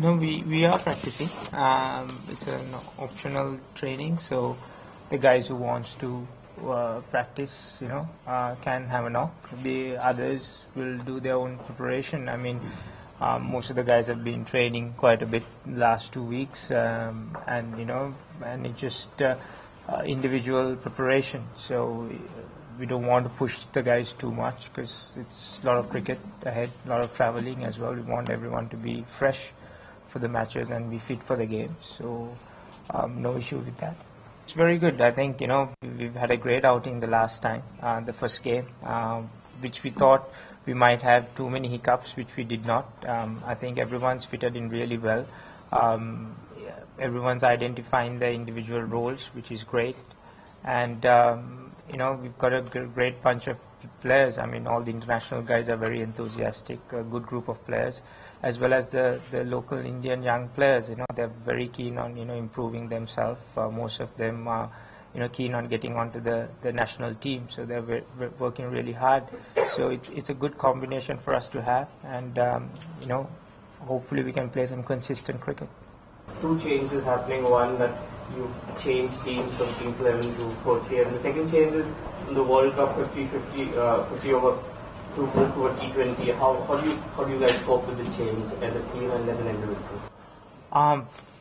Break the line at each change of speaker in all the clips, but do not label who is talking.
No, we are practicing. It's an optional training, so the guys who wants to practice, can have a knock. The others will do their own preparation. I mean, most of the guys have been training quite a bit last 2 weeks, and it's just individual preparation. So we don't want to push the guys too much because it's a lot of cricket ahead, a lot of traveling as well. We want everyone to be fresh for the matches and be fit for the game. So no issue with that. It's very good. I think, we've had a great outing the last time, the first game, which we thought we might have too many hiccups, which we did not. I think everyone's fitted in really well. Everyone's identifying their individual roles, which is great. And, we've got a great bunch of players. I mean, all the international guys are very enthusiastic, a good group of players, as well as the local Indian young players. They're very keen on, improving themselves. Most of them are, keen on getting onto the national team. So they're working really hard. So it's a good combination for us to have. And, hopefully we can play some consistent cricket.
Two changes happening. One, that you changed teams from Kings 11 to Kochi, and the second change is in the World Cup 50 over to move to a T20. How do you guys cope with the change as a team and as an individual?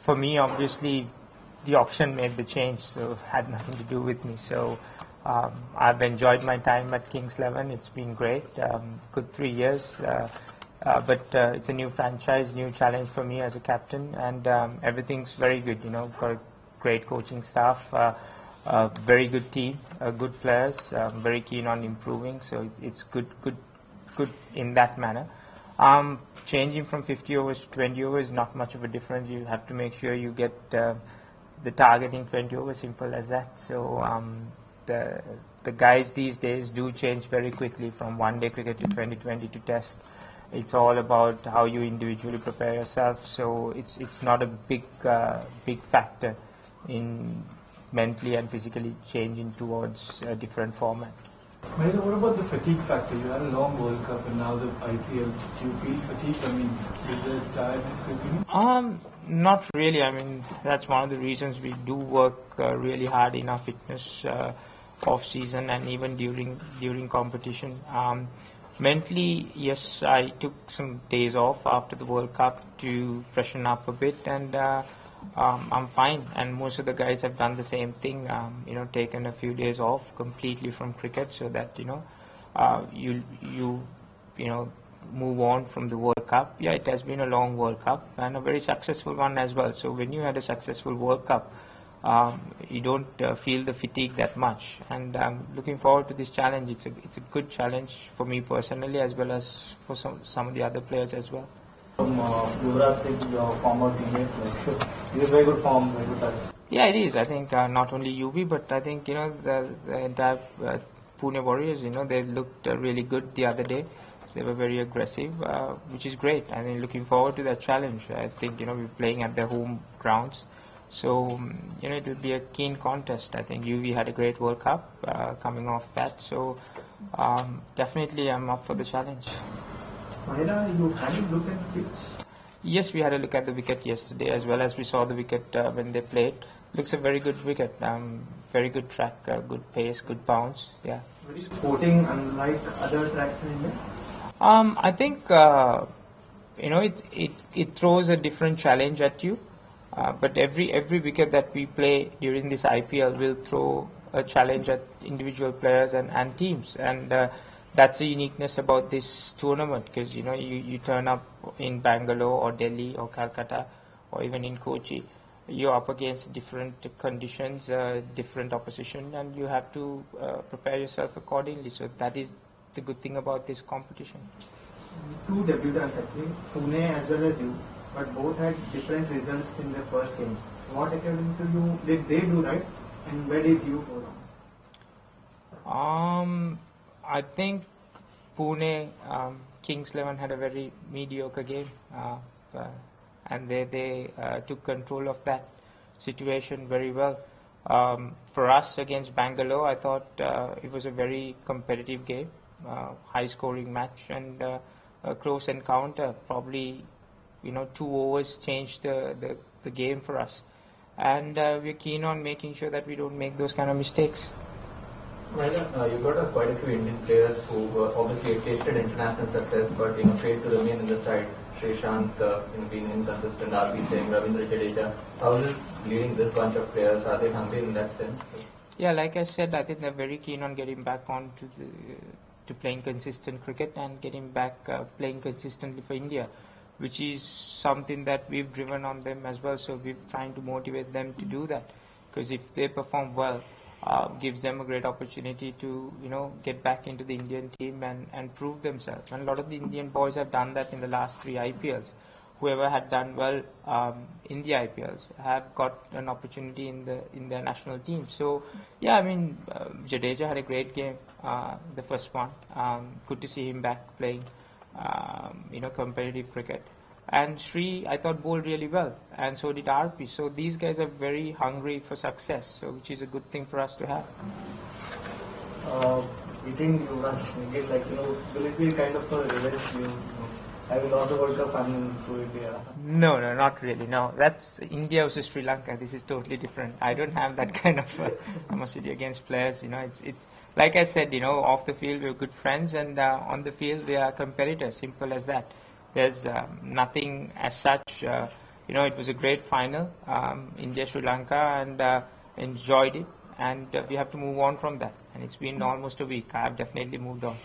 For me, obviously, the auction made the change, so it had nothing to do with me. So I've enjoyed my time at Kings 11. It's been great, good 3 years. But it's a new franchise, new challenge for me as a captain, and everything's very good. Got a great coaching staff, very good team, good players, very keen on improving. So it's good in that manner. Changing from 50 overs to 20 overs is not much of a difference. You have to make sure you get the target in 20 overs, simple as that. So the guys these days do change very quickly from one-day cricket to 2020 to Test. It's all about how you individually prepare yourself. So it's not a big factor in mentally and physically changing towards a different format.
Mahela, what about the fatigue factor? You had a long World Cup and now the IPL. Do you feel fatigued? I mean, is the tiredness creeping in?
Not really. I mean, that's one of the reasons we do work really hard in our fitness off season and even during competition. Mentally, yes, I took some days off after the World Cup to freshen up a bit, and I'm fine. And most of the guys have done the same thing, taken a few days off completely from cricket so that, you move on from the World Cup. Yeah, it has been a long World Cup and a very successful one as well. So when you had a successful World Cup, you don't feel the fatigue that much, and I'm looking forward to this challenge. It's a good challenge for me personally as well as for some of the other players as well.
Yuvraj Singh, your former teammate, he is very good form, very good touch.
Yeah, it is. I think not only UV, but I think the entire Pune Warriors. They looked really good the other day. They were very aggressive, which is great. I think looking forward to that challenge. I think we're playing at their home grounds. So, it will be a keen contest. I think UV had a great World Cup coming off that. So, definitely I'm up for the challenge.
Mahela, you had a look at the pitch?
Yes, we had a look at the wicket yesterday as well as we saw the wicket when they played. Looks a very good wicket. Very good track, good pace, good bounce. Yeah.
Very sporting, unlike other tracks in India?
I think, it throws a different challenge at you. But every wicket that we play during this IPL will throw a challenge at individual players and teams, and that's the uniqueness about this tournament, because you turn up in Bangalore or Delhi or Calcutta or even in Kochi, you're up against different conditions, different opposition, and you have to prepare yourself accordingly. So that is the good thing about this competition.
Two debutants actually, Pune as well as you, but both had different results in their first game. What, according to you, did they do right, and where did you go wrong?
I think Pune, Kings 11 had a very mediocre game, and they took control of that situation very well. For us against Bangalore, I thought it was a very competitive game, high-scoring match, and a close encounter. Probably 2 overs changed the game for us. And we're keen on making sure that we don't make those kind of mistakes.
Well, you've got quite a few Indian players who obviously have tasted international success, but failed to remain in the side. Srishant, being inconsistent, RB saying Ravindra Jadeja. How is it leading this bunch of players? Are they hungry in that sense?
Yeah, like I said, I think they're very keen on getting back on to playing consistent cricket and getting back playing consistently for India, which is something that we've driven on them as well. So we're trying to motivate them to do that, because if they perform well, gives them a great opportunity to get back into the Indian team and prove themselves. And a lot of the Indian boys have done that in the last 3 IPLs. Whoever had done well in the IPLs have got an opportunity in their national team. So yeah, I mean, Jadeja had a great game, the first one. Good to see him back playing competitive cricket. And Sri, I thought, bowled really well, and so did RP. So these guys are very hungry for success, so which is a good thing for us to have.
Beating Yuvraj Singh, will it be kind of a revenge? Have you lost the World Cup and to India?
No, not really. No, that's India versus Sri Lanka. This is totally different. I don't have that kind of animosity against players. It's like I said. Off the field we're good friends, and on the field we are competitors. Simple as that. There's nothing as such. It was a great final, India-Sri Lanka, and enjoyed it. And we have to move on from that. And it's been almost a week. I have definitely moved on.